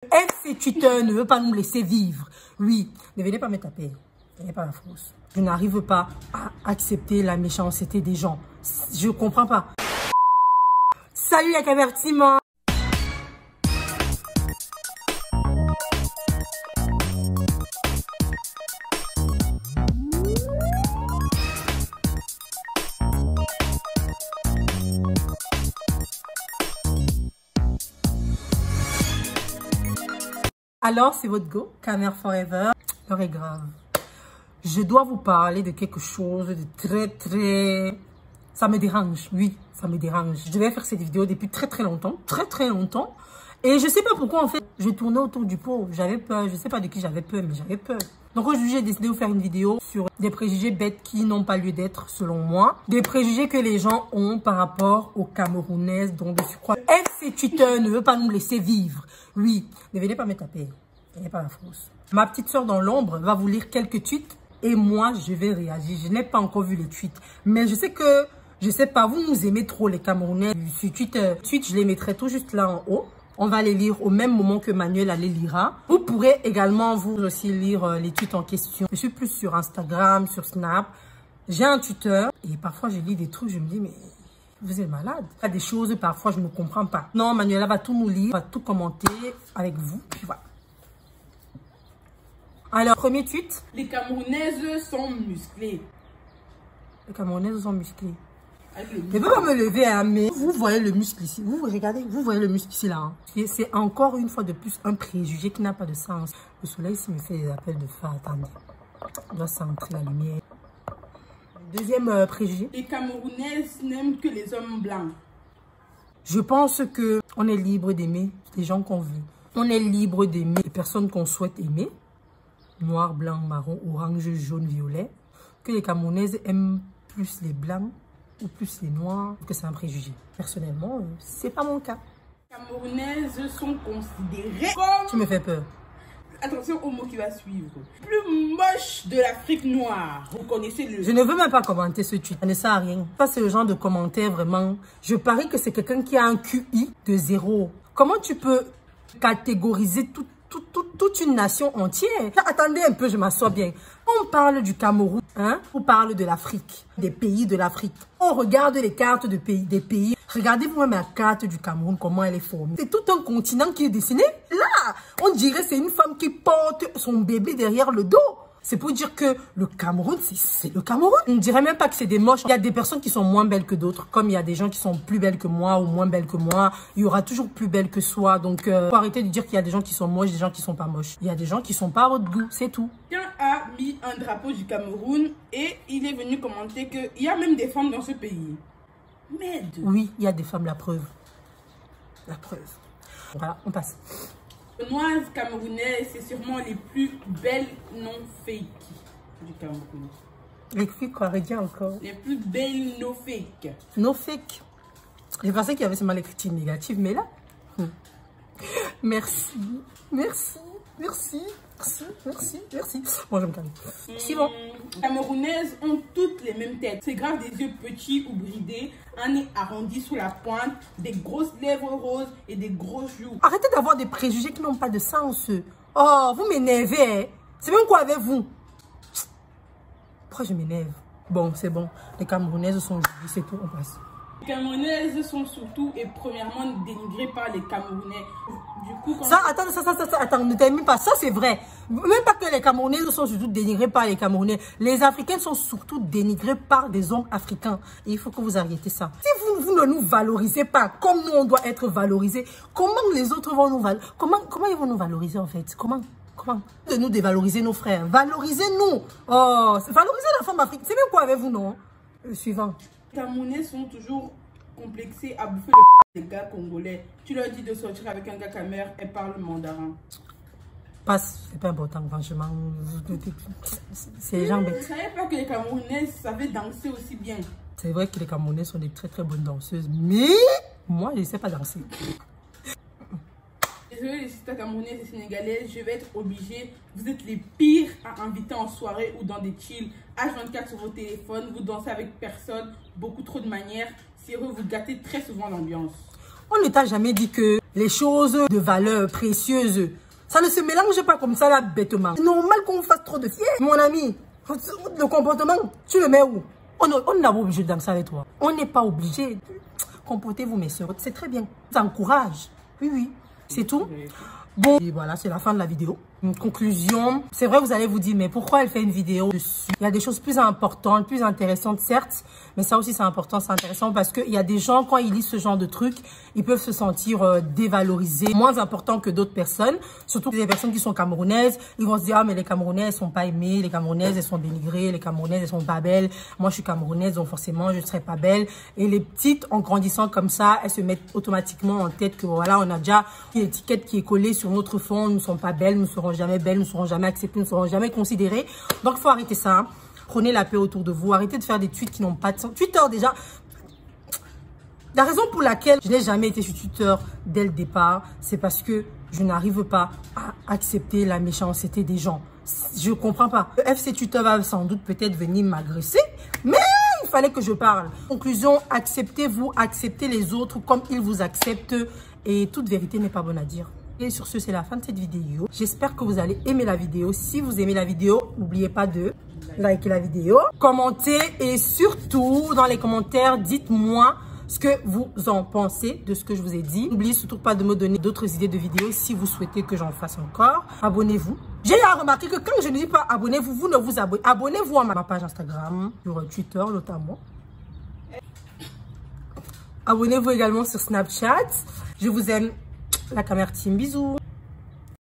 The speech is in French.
FC Twitter ne veut pas nous laisser vivre. Oui, ne venez pas me taper. Ce n'est pas la fausse. Je n'arrive pas à accepter la méchanceté des gens. Je comprends pas. Salut les cavertiments. Alors, c'est votre go, Camer Forever. L'heure est grave. Je dois vous parler de quelque chose de très... Ça me dérange, oui, ça me dérange. Je devais faire cette vidéo depuis très longtemps. Et je sais pas pourquoi, en fait, je tournais autour du pot. J'avais peur, je sais pas de qui j'avais peur, mais j'avais peur. Donc aujourd'hui, j'ai décidé de vous faire une vidéo sur des préjugés bêtes qui n'ont pas lieu d'être, selon moi. Des préjugés que les gens ont par rapport aux Camerounaises, dont de surcroît. FC Twitter ne veut pas nous laisser vivre. Oui, ne venez pas me taper. Ce n'est pas la fausse. Ma petite soeur dans l'ombre va vous lire quelques tweets et moi, je vais réagir. Je n'ai pas encore vu les tweets. Mais je sais que, je sais pas, vous nous aimez trop les Camerounais sur Twitter. Tweets, je les mettrai tout juste là en haut. On va les lire au même moment que Manuel les lira. Vous pourrez également vous aussi lire les tweets en question. Je suis plus sur Instagram, sur Snap. J'ai un Twitter et parfois je lis des trucs, je me dis mais vous êtes malade. Il y a des choses parfois je ne comprends pas. Non, Manuela va tout nous lire, va tout commenter avec vous. Puis voilà. Alors, premier tweet. Les Camerounaises sont musclées. Les Camerounaises sont musclées. Je ne peux pas me lever, hein, mais vous voyez le muscle ici. Vous regardez, vous voyez le muscle ici, là. Hein. C'est encore une fois de plus un préjugé qui n'a pas de sens. Le soleil ici me fait des appels de phare. Attendez. On doit centrer la lumière. Deuxième préjugé. Les Camerounaises n'aiment que les hommes blancs. Je pense que on est libre d'aimer les gens qu'on veut. On est libre d'aimer les personnes qu'on souhaite aimer. Noir, blanc, marron, orange, jaune, violet. Que les Camerounaises aiment plus les blancs ou plus les noirs, que c'est un préjugé. Personnellement, c'est pas mon cas. Les Camerounaises sont considérées comme... Tu me fais peur. Attention au mot qui va suivre. Plus moche de l'Afrique noire. Vous connaissez le... Je ne veux même pas commenter ce tweet. Ça ne sert à rien. Ça, c'est le genre de commentaire vraiment... Je parie que c'est quelqu'un qui a un QI de 0. Comment tu peux catégoriser toute une nation entière? Attendez un peu, je m'assois bien. On parle du Cameroun, hein? On parle de l'Afrique, des pays de l'Afrique. On regarde les cartes des pays. Regardez-vous même la carte du Cameroun, comment elle est formée. C'est tout un continent qui est dessiné. Là, on dirait c'est une femme qui porte son bébé derrière le dos. C'est pour dire que le Cameroun, c'est le Cameroun. On ne dirait même pas que c'est des moches. Il y a des personnes qui sont moins belles que d'autres. Comme il y a des gens qui sont plus belles que moi ou moins belles que moi. Il y aura toujours plus belles que soi. Donc, faut arrêter de dire qu'il y a des gens qui sont moches, des gens qui sont pas moches. Il y a des gens qui sont pas à votre goût, c'est tout. Quelqu'un a mis un drapeau du Cameroun et il est venu commenter qu'il y a même des femmes dans ce pays. Merde. Oui, il y a des femmes, la preuve. La preuve. Voilà, on passe. Les noises camerounaises, c'est sûrement les plus belles non fake du Cameroun. Les filles, quoi, redire encore. Les plus belles no fake. No fake. J'ai pensé qu'il y avait seulement l'écriture négative, mais là. Merci. Bon, je me calme. C'est bon. Les Camerounaises ont toutes les mêmes têtes. C'est grave, des yeux petits ou bridés, un nez arrondi sous la pointe, des grosses lèvres roses et des gros joues. Arrêtez d'avoir des préjugés qui n'ont pas de sens. Oh, vous m'énervez. Hein? C'est même quoi avec vous? Pourquoi je m'énerve? Bon, c'est bon. Les Camerounaises sont jolies, c'est tout, on passe. Les Camerounaises sont surtout et premièrement dénigrées par les Camerounais. Du coup, quand... Attends, ne termine pas. Ça, c'est vrai. Même pas que les Camerounaises sont surtout dénigrés par les Camerounais. Les Africains sont surtout dénigrés par des hommes africains. Et il faut que vous arrêtez ça. Si vous ne nous valorisez pas comme nous, on doit être valorisés, comment les autres vont nous valoriser? Comment ils vont nous valoriser, en fait? Comment de nous dévaloriser nos frères? Valorisez-nous. Oh, valoriser la femme africaine. C'est même quoi avec vous, non? Suivant. Les Camerounais sont toujours complexés à bouffer le des gars congolais. Tu leur dis de sortir avec un gars camer et parle mandarin. Passe, c'est pas important, franchement. C'est les gens bêtes. Je ne savais pas que les Camerounais savaient danser aussi bien. C'est vrai que les Camerounais sont des très bonnes danseuses, mais moi, je ne sais pas danser. Désolé les sisters camerounaises et sénégalaises, je vais être obligée. Vous êtes les pires à inviter en soirée ou dans des chills. H24 sur vos téléphones, vous dansez avec personne, beaucoup trop de manières. Sérieux, vous gâtez très souvent l'ambiance. On ne t'a jamais dit que les choses de valeur précieuse. Ça ne se mélange pas comme ça là, bêtement. C'est normal qu'on fasse trop de fier. Mon ami, le comportement, tu le mets où? On n'est pas obligé de danser avec toi. On n'est pas obligé. Comportez-vous, mes soeurs. C'est très bien. Ça encourage. Oui, oui. C'est tout. Bon, et voilà, c'est la fin de la vidéo. Une conclusion. C'est vrai, vous allez vous dire, mais pourquoi elle fait une vidéo dessus? Il y a des choses plus importantes, plus intéressantes, certes. Mais ça aussi, c'est important, c'est intéressant parce qu'il y a des gens, quand ils lisent ce genre de trucs, ils peuvent se sentir dévalorisés, moins importants que d'autres personnes. Surtout les personnes qui sont camerounaises. Ils vont se dire, ah, mais les Camerounaises, elles sont pas aimées. Les Camerounaises, elles sont dénigrées. Les Camerounaises, elles sont pas belles. Moi, je suis camerounaise, donc forcément, je ne serai pas belle. Et les petites, en grandissant comme ça, elles se mettent automatiquement en tête que voilà, on a déjà une étiquette qui est collée sur notre fond. Nous ne sommes pas belles, nous ne serons jamais belles, nous ne serons jamais acceptées, nous ne serons jamais considérées. Donc, il faut arrêter ça. Hein. Prenez la paix autour de vous. Arrêtez de faire des tweets qui n'ont pas de sens. Twitter, déjà, la raison pour laquelle je n'ai jamais été sur Twitter dès le départ, c'est parce que je n'arrive pas à accepter la méchanceté des gens. Je ne comprends pas. Le FC Twitter va sans doute peut-être venir m'agresser, mais il fallait que je parle. Conclusion, acceptez-vous, acceptez les autres comme ils vous acceptent. Et toute vérité n'est pas bonne à dire. Et sur ce, c'est la fin de cette vidéo. J'espère que vous allez aimer la vidéo. Si vous aimez la vidéo, n'oubliez pas de liker la vidéo, commenter et surtout, dans les commentaires, dites-moi ce que vous en pensez de ce que je vous ai dit. N'oubliez surtout pas de me donner d'autres idées de vidéos si vous souhaitez que j'en fasse encore. Abonnez-vous. J'ai remarqué que quand je ne dis pas abonnez-vous, vous ne vous abonnez. Abonnez-vous à ma page Instagram, sur Twitter notamment. Abonnez-vous également sur Snapchat. Je vous aime. La caméra team, bisous.